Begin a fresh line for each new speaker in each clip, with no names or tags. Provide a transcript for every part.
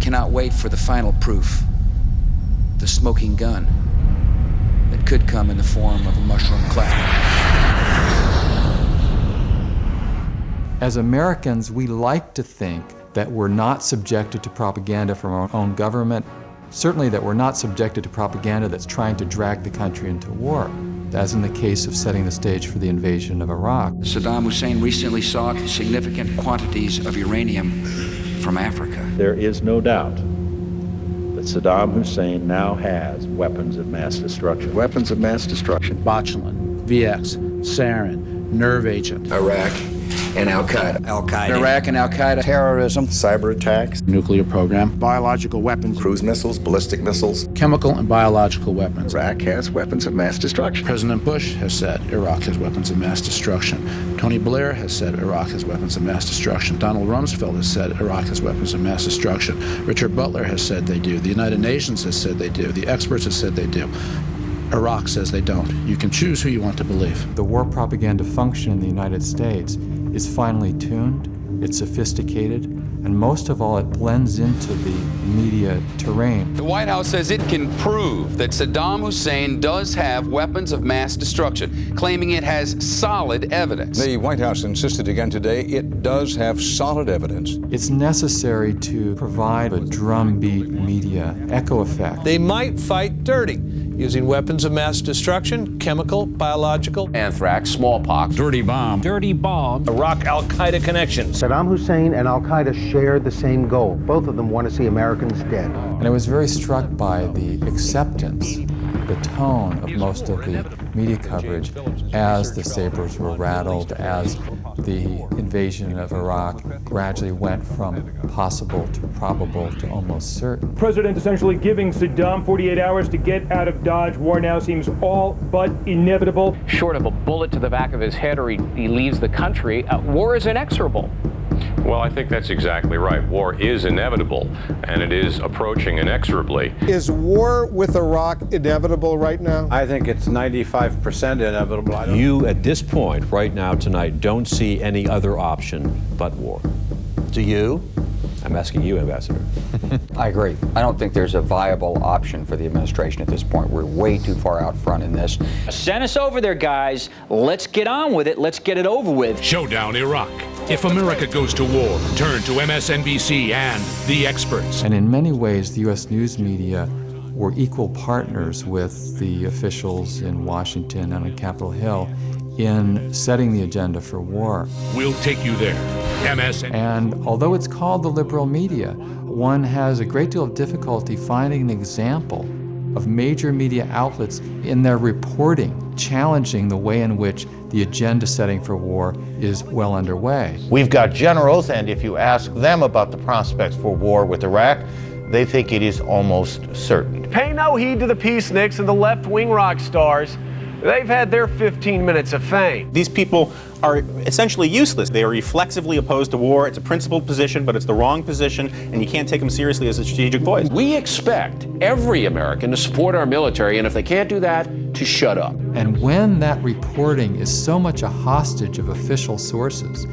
cannot wait for the final proof, the smoking gun that could come in the form of a mushroom cloud.
As Americans, we like to think that we're not subjected to propaganda from our own government, certainly that we're not subjected to propaganda that's trying to drag the country into war, as in the case of setting the stage for the invasion of Iraq.
Saddam Hussein recently sought significant quantities of uranium from Africa.
There is no doubt that Saddam Hussein now has weapons of mass destruction.
Weapons of mass destruction.
Botulinum, VX, sarin, nerve agent.
Iraq and Al-Qaeda.
Al-Qaeda.
Iraq and Al-Qaeda.
Terrorism. Cyber attacks.
Nuclear program.
Biological weapons.
Cruise missiles, ballistic missiles.
Chemical and biological weapons.
Iraq has weapons of mass destruction.
President Bush has said Iraq has weapons of mass destruction. Tony Blair has said Iraq has weapons of mass destruction. Donald Rumsfeld has said Iraq has weapons of mass destruction. Richard Butler has said they do. The United Nations has said they do. The experts have said they do. Iraq says they don't. You can choose who you want to believe.
The war propaganda function in the United States is finely tuned, it's sophisticated, and most of all, it blends into the media terrain.
The White House says it can prove that Saddam Hussein does have weapons of mass destruction, claiming it has solid evidence.
The White House insisted again today it does have solid evidence.
It's necessary to provide a drumbeat media echo effect.
They might fight dirty, using weapons of mass destruction, chemical, biological.
Anthrax, smallpox.
Dirty bomb.
Dirty bomb.
Iraq Al-Qaeda connections.
Saddam Hussein and Al-Qaeda share the same goal. Both of them want to see Americans dead.
And I was very struck by the acceptance, the tone of most of the media coverage as the sabers were rattled, as the invasion of Iraq gradually went from possible to probable to almost certain.
The president essentially giving Saddam 48 hours to get out of Dodge. War now seems all but inevitable.
Short of a bullet to the back of his head or he leaves the country, war is inexorable.
Well, I think that's exactly right. War is inevitable, and it is approaching inexorably.
Is war with Iraq inevitable right now?
I think it's 95% inevitable.
You, at this point, right now, tonight, don't see any other option but war. Do you? I'm asking you, Ambassador.
I agree. I don't think there's a viable option for the administration at this point. We're way too far out front in this.
Send us over there, guys. Let's get on with it. Let's get it over with.
Showdown Iraq. If America goes to war, turn to MSNBC and the experts.
And in many ways, the U.S. news media were equal partners with the officials in Washington and on Capitol Hill in setting the agenda for war.
We'll take you there. MSNBC.
And although it's called the liberal media, one has a great deal of difficulty finding an example of major media outlets in their reporting challenging the way in which the agenda setting for war is well underway.
We've got generals, and if you ask them about the prospects for war with Iraq, they think it is almost certain.
Pay no heed to the peaceniks and the left-wing rock stars. They've had their 15 minutes of fame.
These people are essentially useless. They are reflexively opposed to war. It's a principled position, but it's the wrong position, and you can't take them seriously as a strategic voice.
We expect every American to support our military, and if they can't do that, to shut up.
And when that reporting is so much a hostage of official sources,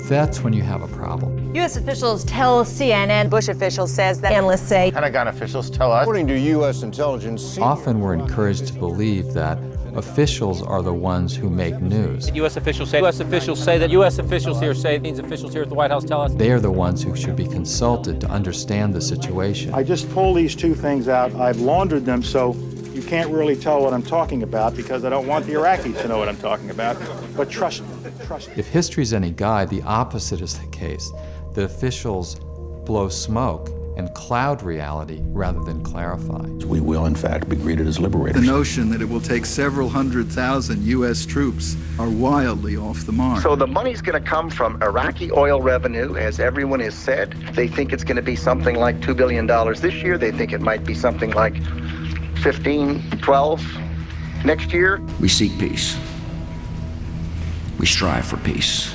that's when you have a problem.
U.S. officials tell CNN. Bush officials says that analysts say.
Pentagon officials tell us.
According to U.S. intelligence.
Often we're encouraged to believe that officials are the ones who make news.
U.S. officials say. U.S. officials say that. U.S. officials here say. These officials here at the White House tell us.
They are the ones who should be consulted to understand the situation.
I just pulled these two things out. I've laundered them so you can't really tell what I'm talking about because I don't want the Iraqis to know what I'm talking about. But trust me.
If history's any guide, the opposite is the case. The officials blow smoke and cloud reality rather than clarify.
We will, in fact, be greeted as liberators.
The notion that it will take several 100,000 U.S. troops are wildly off the mark.
So the money's going to come from Iraqi oil revenue, as everyone has said. They think it's going to be something like $2 billion this year. They think it might be something like 15, 12 next year.
We seek peace. We strive for peace.